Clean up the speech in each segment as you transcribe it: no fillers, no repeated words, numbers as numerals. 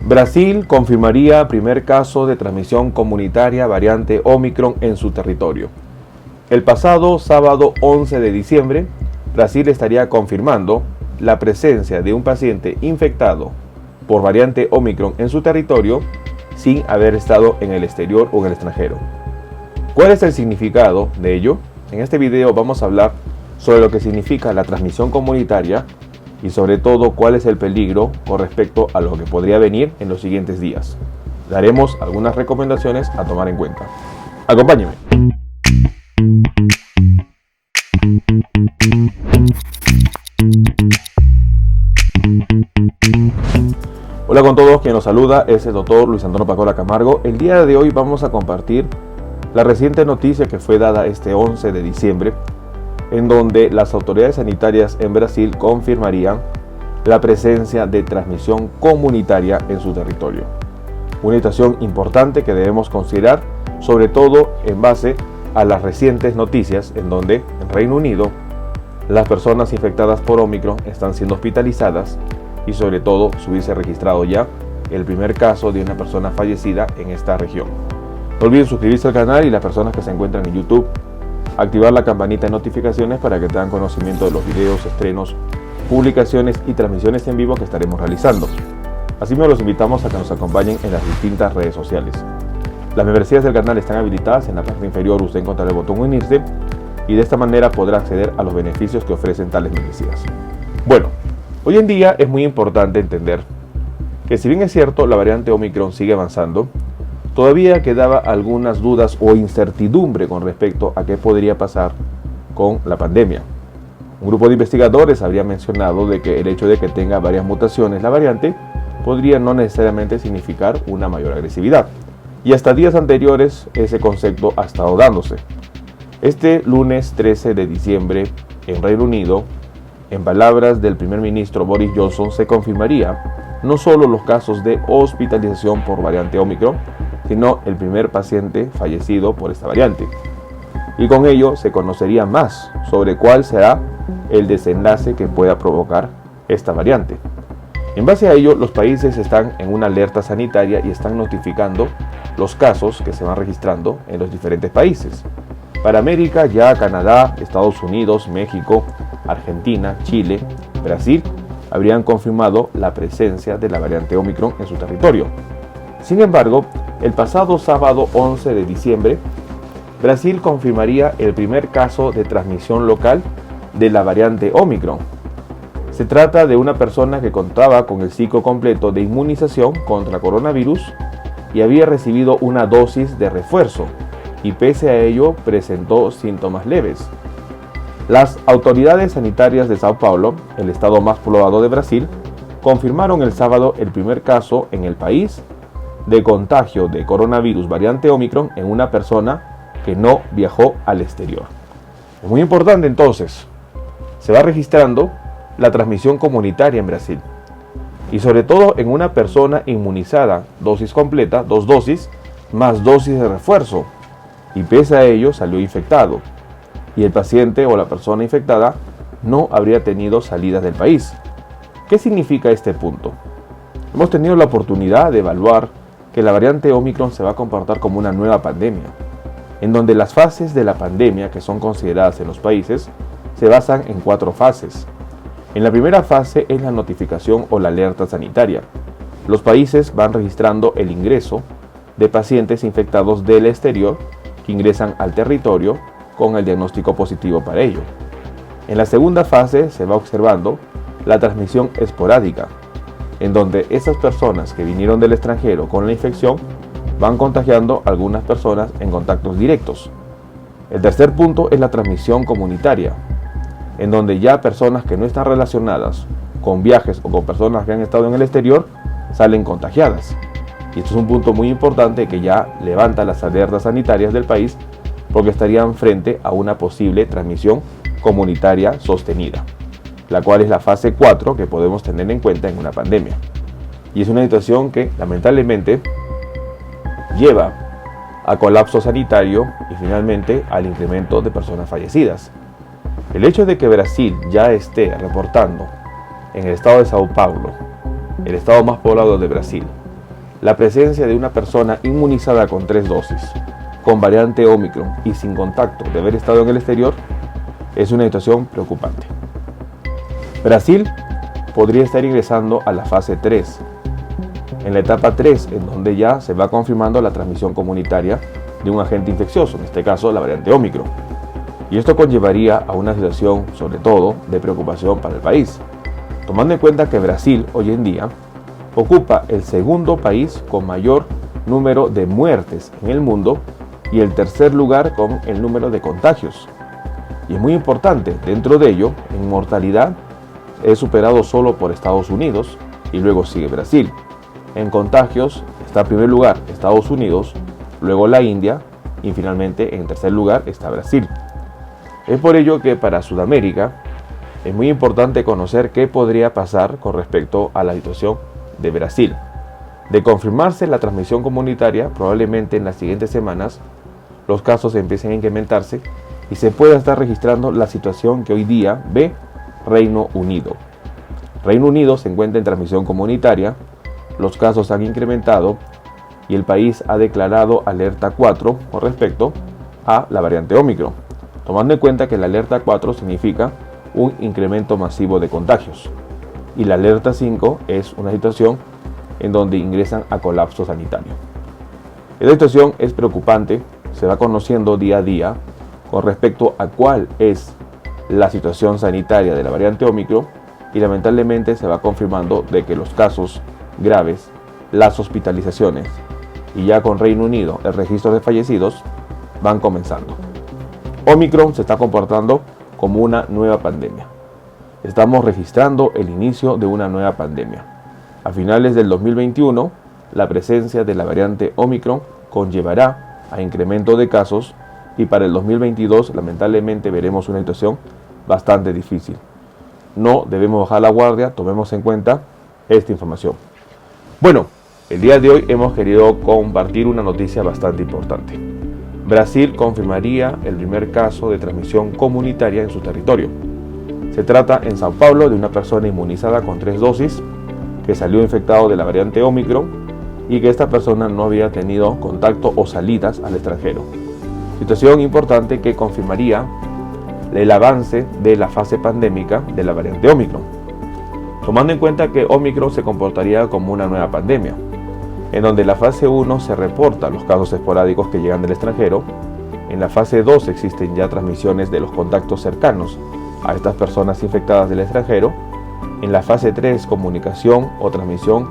Brasil confirmaría primer caso de transmisión comunitaria variante Omicron en su territorio. El pasado sábado 11 de diciembre, Brasil estaría confirmando la presencia de un paciente infectado por variante Omicron en su territorio sin haber estado en el exterior o en el extranjero. ¿Cuál es el significado de ello? En este video vamos a hablar sobre lo que significa la transmisión comunitaria y sobre todo cuál es el peligro con respecto a lo que podría venir en los siguientes días. Daremos algunas recomendaciones a tomar en cuenta. Acompáñenme. Hola con todos, quien nos saluda es el doctor Luis Antonio Pacola Camargo. El día de hoy vamos a compartir la reciente noticia que fue dada este 11 de diciembre, en donde las autoridades sanitarias en Brasil confirmarían la presencia de transmisión comunitaria en su territorio. Una situación importante que debemos considerar, sobre todo en base a las recientes noticias en donde en Reino Unido las personas infectadas por Omicron están siendo hospitalizadas y sobre todo se hubiese registrado ya el primer caso de una persona fallecida en esta región. No olviden suscribirse al canal y las personas que se encuentran en YouTube, activar la campanita de notificaciones para que tengan conocimiento de los videos, estrenos, publicaciones y transmisiones en vivo que estaremos realizando. Asimismo los invitamos a que nos acompañen en las distintas redes sociales. Las membresías del canal están habilitadas. En la parte inferior usted encontrará el botón unirse y de esta manera podrá acceder a los beneficios que ofrecen tales membresías. Bueno, hoy en día es muy importante entender que si bien es cierto la variante Omicron sigue avanzando, todavía quedaba algunas dudas o incertidumbre con respecto a qué podría pasar con la pandemia. Un grupo de investigadores habría mencionado de que el hecho de que tenga varias mutaciones la variante podría no necesariamente significar una mayor agresividad. Y hasta días anteriores ese concepto ha estado dándose. Este lunes 13 de diciembre en Reino Unido, en palabras del primer ministro Boris Johnson, se confirmaría no solo los casos de hospitalización por variante Omicron, sino el primer paciente fallecido por esta variante. Y con ello se conocería más sobre cuál será el desenlace que pueda provocar esta variante. En base a ello, los países están en una alerta sanitaria y están notificando los casos que se van registrando en los diferentes países. Para América, ya Canadá, Estados Unidos, México, Argentina, Chile, Brasil habrían confirmado la presencia de la variante Omicron en su territorio. Sin embargo, el pasado sábado 11 de diciembre, Brasil confirmaría el primer caso de transmisión local de la variante Omicron. Se trata de una persona que contaba con el ciclo completo de inmunización contra coronavirus y había recibido una dosis de refuerzo y pese a ello presentó síntomas leves. Las autoridades sanitarias de Sao Paulo, el estado más poblado de Brasil, confirmaron el sábado el primer caso en el país de contagio de coronavirus variante Omicron en una persona que no viajó al exterior. Es muy importante entonces, se va registrando la transmisión comunitaria en Brasil y sobre todo en una persona inmunizada, dosis completa, 2 dosis, más dosis de refuerzo y pese a ello salió infectado y el paciente o la persona infectada no habría tenido salidas del país. ¿Qué significa este punto? Hemos tenido la oportunidad de evaluar que la variante Omicron se va a comportar como una nueva pandemia, en donde las fases de la pandemia que son consideradas en los países se basan en 4 fases. En la primera fase es la notificación o la alerta sanitaria. Los países van registrando el ingreso de pacientes infectados del exterior que ingresan al territorio con el diagnóstico positivo para ello. En la segunda fase se va observando la transmisión esporádica, en donde esas personas que vinieron del extranjero con la infección van contagiando a algunas personas en contactos directos. El tercer punto es la transmisión comunitaria, en donde ya personas que no están relacionadas con viajes o con personas que han estado en el exterior salen contagiadas. Y esto es un punto muy importante que ya levanta las alertas sanitarias del país porque estarían frente a una posible transmisión comunitaria sostenida, la cual es la fase 4 que podemos tener en cuenta en una pandemia. Y es una situación que lamentablemente lleva a colapso sanitario y finalmente al incremento de personas fallecidas. El hecho de que Brasil ya esté reportando en el estado de Sao Paulo, el estado más poblado de Brasil, La presencia de una persona inmunizada con 3 dosis, con variante Omicron y sin contacto de haber estado en el exterior es una situación preocupante. Brasil podría estar ingresando a la fase 3, en la etapa 3, en donde ya se va confirmando la transmisión comunitaria de un agente infeccioso, en este caso la variante Omicron. Y esto conllevaría a una situación, sobre todo, de preocupación para el país, tomando en cuenta que Brasil hoy en día ocupa el segundo país con mayor número de muertes en el mundo y el tercer lugar con el número de contagios. Y es muy importante, dentro de ello, en mortalidad es superado solo por Estados Unidos y luego sigue Brasil. En contagios está en primer lugar Estados Unidos, luego la India y finalmente en tercer lugar está Brasil. Es por ello que para Sudamérica es muy importante conocer qué podría pasar con respecto a la situación de Brasil. De confirmarse la transmisión comunitaria, probablemente en las siguientes semanas los casos empiecen a incrementarse y se pueda estar registrando la situación que hoy día ve Reino Unido. Reino Unido se encuentra en transmisión comunitaria, los casos han incrementado y el país ha declarado alerta 4 con respecto a la variante Omicron, tomando en cuenta que la alerta 4 significa un incremento masivo de contagios y la alerta 5 es una situación en donde ingresan a colapso sanitario. Esta situación es preocupante, se va conociendo día a día con respecto a cuál es la situación sanitaria de la variante Omicron y lamentablemente se va confirmando de que los casos graves, las hospitalizaciones y ya con Reino Unido el registro de fallecidos van comenzando. Omicron se está comportando como una nueva pandemia. Estamos registrando el inicio de una nueva pandemia. A finales del 2021, la presencia de la variante Omicron conllevará a incremento de casos y para el 2022 lamentablemente veremos una situación bastante difícil. No debemos bajar la guardia, tomemos en cuenta esta información. Bueno, el día de hoy hemos querido compartir una noticia bastante importante. Brasil confirmaría el primer caso de transmisión comunitaria en su territorio. Se trata en Sao Paulo de una persona inmunizada con 3 dosis que salió infectado de la variante Omicron y que esta persona no había tenido contacto o salidas al extranjero. Situación importante que confirmaría el avance de la fase pandémica de la variante Omicron, tomando en cuenta que Omicron se comportaría como una nueva pandemia, en donde en la fase 1 se reportan los casos esporádicos que llegan del extranjero, en la fase 2 existen ya transmisiones de los contactos cercanos a estas personas infectadas del extranjero, en la fase 3 comunicación o transmisión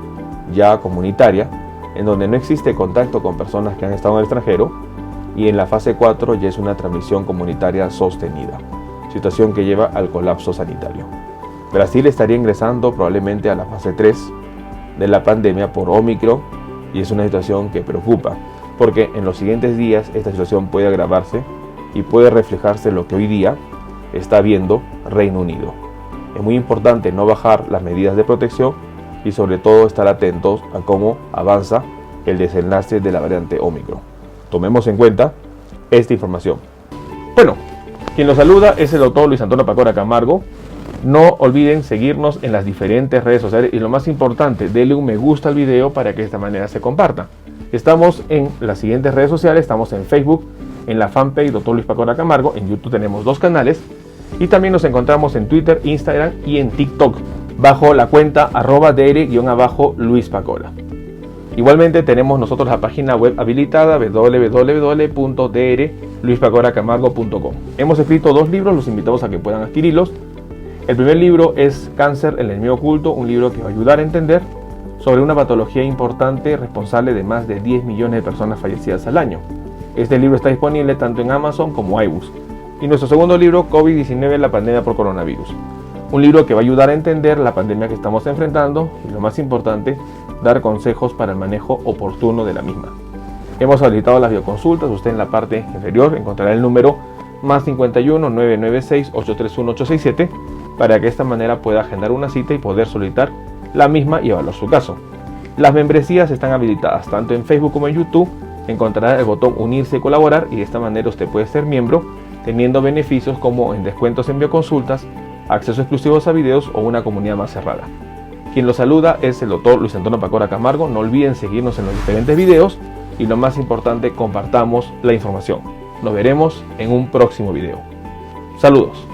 ya comunitaria, en donde no existe contacto con personas que han estado en el extranjero, y en la fase 4 ya es una transmisión comunitaria sostenida, situación que lleva al colapso sanitario. Brasil estaría ingresando probablemente a la fase 3 de la pandemia por Omicron y es una situación que preocupa, porque en los siguientes días esta situación puede agravarse y puede reflejarse lo que hoy día está viendo Reino Unido. Es muy importante no bajar las medidas de protección y sobre todo estar atentos a cómo avanza el desenlace de la variante Omicron. Tomemos en cuenta esta información. Bueno, quien los saluda es el doctor Luis Antonio Pacora Camargo. No olviden seguirnos en las diferentes redes sociales y lo más importante, denle un me gusta al video para que de esta manera se comparta. Estamos en las siguientes redes sociales, estamos en Facebook, en la fanpage Dr. Luis Pacora Camargo, en YouTube tenemos 2 canales y también nos encontramos en Twitter, Instagram y en TikTok bajo la cuenta @dr_Luis Pacora. Igualmente tenemos nosotros la página web habilitada www.drluispacoracamargo.com. Hemos escrito 2 libros, los invitamos a que puedan adquirirlos. El primer libro es Cáncer, el enemigo oculto, un libro que va a ayudar a entender sobre una patología importante responsable de más de 10 millones de personas fallecidas al año. Este libro está disponible tanto en Amazon como iBooks. Y nuestro segundo libro, COVID-19, la pandemia por coronavirus. Un libro que va a ayudar a entender la pandemia que estamos enfrentando y lo más importante, dar consejos para el manejo oportuno de la misma. Hemos habilitado las videoconsultas, usted en la parte inferior encontrará el número +51 996 831 867 para que de esta manera pueda agendar una cita y poder solicitar la misma y evaluar su caso. Las membresías están habilitadas tanto en Facebook como en YouTube, encontrará el botón unirse y colaborar y de esta manera usted puede ser miembro teniendo beneficios como en descuentos en bioconsultas, acceso exclusivos a videos o una comunidad más cerrada. Quien los saluda es el doctor Luis Antonio Pacora Camargo. No olviden seguirnos en los diferentes videos y lo más importante, compartamos la información. Nos veremos en un próximo video. Saludos.